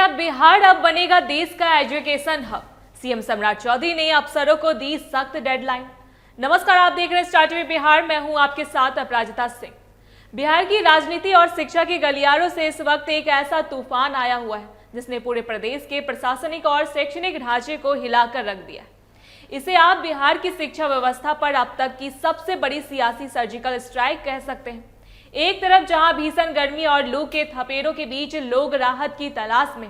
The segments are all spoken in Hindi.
बिहार अब बनेगा देश का एजुकेशन हब। सीएम सम्राट चौधरी ने अफसरों को दी सख्त डेडलाइन। नमस्कार, आप देख रहे हैं स्टार टीवी बिहार। मैं हूं आपके साथ अपराजिता सिंह। बिहार की राजनीति और शिक्षा के गलियारों से इस वक्त एक ऐसा तूफान आया हुआ है जिसने पूरे प्रदेश के प्रशासनिक और शैक्षणिक ढांचे को हिलाकर रख दिया है। इसे आप बिहार की शिक्षा व्यवस्था पर अब तक की सबसे बड़ी सियासी सर्जिकल स्ट्राइक कह सकते हैं। एक तरफ जहां भीषण गर्मी और लू के थपेड़ों के बीच लोग राहत की तलाश में,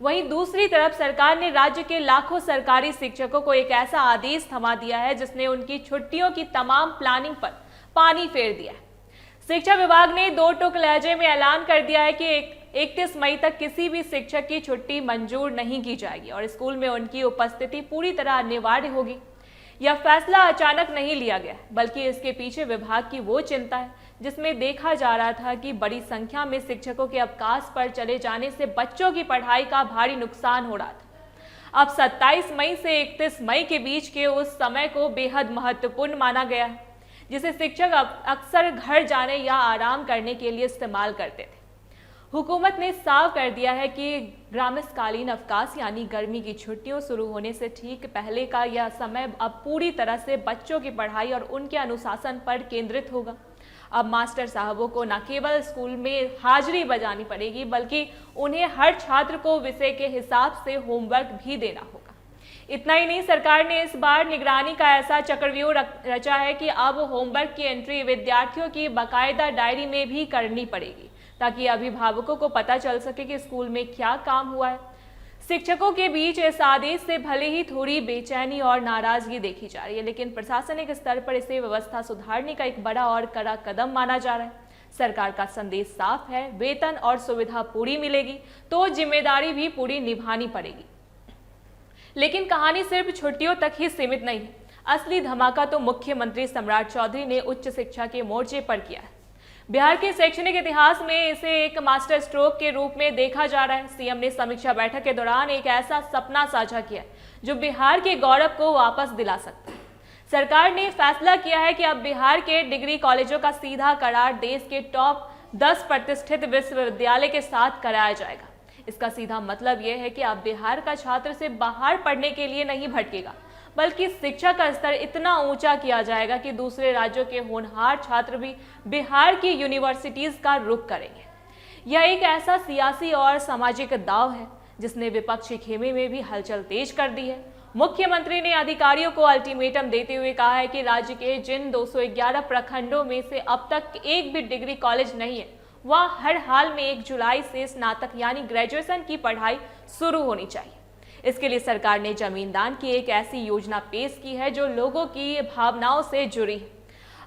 वहीं दूसरी तरफ सरकार ने राज्य के लाखों सरकारी शिक्षकों को एक ऐसा आदेश थमा दिया है जिसने उनकी छुट्टियों की तमाम प्लानिंग पर पानी फेर दिया है। शिक्षा विभाग ने दो टूक लहजे में ऐलान कर दिया है कि 31 मई तक किसी भी शिक्षक की छुट्टी मंजूर नहीं की जाएगी और स्कूल में उनकी उपस्थिति पूरी तरह अनिवार्य होगी। यह फैसला अचानक नहीं लिया गया, बल्कि इसके पीछे विभाग की वो चिंता है जिसमें देखा जा रहा था कि बड़ी संख्या में शिक्षकों के अवकाश पर चले जाने से बच्चों की पढ़ाई का भारी नुकसान हो रहा था। अब 27 मई से 31 मई के बीच के उस समय को बेहद महत्वपूर्ण माना गया है, जिसे शिक्षक अक्सर घर जाने या आराम करने के लिए इस्तेमाल करते थे। हुकूमत ने साफ कर दिया है कि ग्रीष्मकालीन अवकाश यानी गर्मी की छुट्टियों शुरू होने से ठीक पहले का यह समय अब पूरी तरह से बच्चों की पढ़ाई और उनके अनुशासन पर केंद्रित होगा। अब मास्टर साहबों को न केवल स्कूल में हाजिरी बजानी पड़ेगी, बल्कि उन्हें हर छात्र को विषय के हिसाब से होमवर्क भी देना होगा। इतना ही नहीं, सरकार ने इस बार निगरानी का ऐसा चक्रव्यूह रचा है कि अब होमवर्क की एंट्री विद्यार्थियों की बाकायदा डायरी में भी करनी पड़ेगी, ताकि अभिभावकों को पता चल सके कि स्कूल में क्या काम हुआ है। शिक्षकों के बीच इस आदेश से भले ही थोड़ी बेचैनी और नाराजगी देखी जा रही है, लेकिन प्रशासनिक स्तर पर इसे व्यवस्था सुधारने का एक बड़ा और कड़ा कदम माना जा रहा है। सरकार का संदेश साफ है, वेतन और सुविधा पूरी मिलेगी तो जिम्मेदारी भी पूरी निभानी पड़ेगी। लेकिन कहानी सिर्फ छुट्टियों तक ही सीमित नहीं है। असली धमाका तो मुख्यमंत्री सम्राट चौधरी ने उच्च शिक्षा के मोर्चे पर किया है। बिहार के शैक्षणिक इतिहास में इसे एक मास्टर स्ट्रोक के रूप में देखा जा रहा है। सीएम ने समीक्षा बैठक के दौरान एक ऐसा सपना साझा किया जो बिहार के गौरव को वापस दिला सकता है। सरकार ने फैसला किया है कि अब बिहार के डिग्री कॉलेजों का सीधा करार देश के टॉप 10 प्रतिष्ठित विश्वविद्यालय के साथ कराया जाएगा। इसका सीधा मतलब यह है कि अब बिहार का छात्र से बाहर पढ़ने के लिए नहीं भटकेगा, बल्कि शिक्षा का स्तर इतना ऊंचा किया जाएगा कि दूसरे राज्यों के होनहार छात्र भी बिहार की यूनिवर्सिटीज का रुख करेंगे। यह एक ऐसा सियासी और सामाजिक दाव है जिसने विपक्षी खेमे में भी हलचल तेज कर दी है। मुख्यमंत्री ने अधिकारियों को अल्टीमेटम देते हुए कहा है कि राज्य के जिन 211 प्रखंडों में से अब तक एक भी डिग्री कॉलेज नहीं है, वहां हर हाल में 1 जुलाई से स्नातक यानी ग्रेजुएशन की पढ़ाई शुरू होनी चाहिए। इसके लिए सरकार ने जमीन दान की एक ऐसी योजना पेश की है जो लोगों की भावनाओं से जुड़ी है।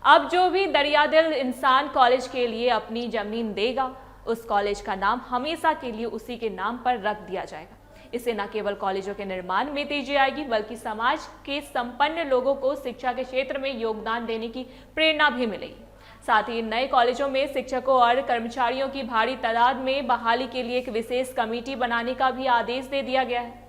अब जो भी दरियादिल इंसान कॉलेज के लिए अपनी जमीन देगा, उस कॉलेज का नाम हमेशा के लिए उसी के नाम पर रख दिया जाएगा। इससे न केवल कॉलेजों के निर्माण में तेजी आएगी, बल्कि समाज के संपन्न लोगों को शिक्षा के क्षेत्र में योगदान देने की प्रेरणा भी मिलेगी। साथ ही नए कॉलेजों में शिक्षकों और कर्मचारियों की भारी तादाद में बहाली के लिए एक विशेष कमेटी बनाने का भी आदेश दे दिया गया है,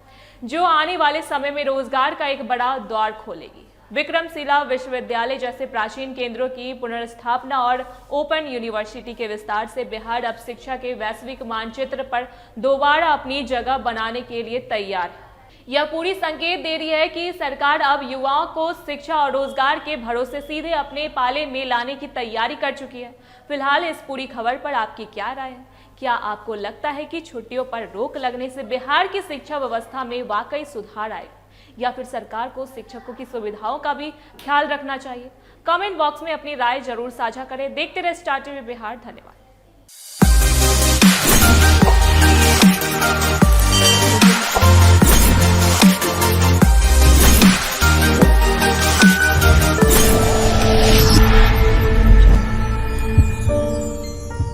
जो आने वाले समय में रोजगार का एक बड़ा द्वार खोलेगी। विक्रमशिला विश्वविद्यालय जैसे प्राचीन केंद्रों की पुनर्स्थापना और ओपन यूनिवर्सिटी के विस्तार से बिहार अब शिक्षा के वैश्विक मानचित्र पर दोबारा अपनी जगह बनाने के लिए तैयार है। यह पूरी संकेत दे रही है कि सरकार अब युवाओं को शिक्षा और रोजगार के भरोसे सीधे अपने पाले में लाने की तैयारी कर चुकी है। फिलहाल इस पूरी खबर पर आपकी क्या राय है? क्या आपको लगता है कि छुट्टियों पर रोक लगने से बिहार की शिक्षा व्यवस्था में वाकई सुधार आएगा, या फिर सरकार को शिक्षकों की सुविधाओं का भी ख्याल रखना चाहिए? कमेंट बॉक्स में अपनी राय जरूर साझा करें। देखते रहे स्टार टीवी बिहार। धन्यवाद।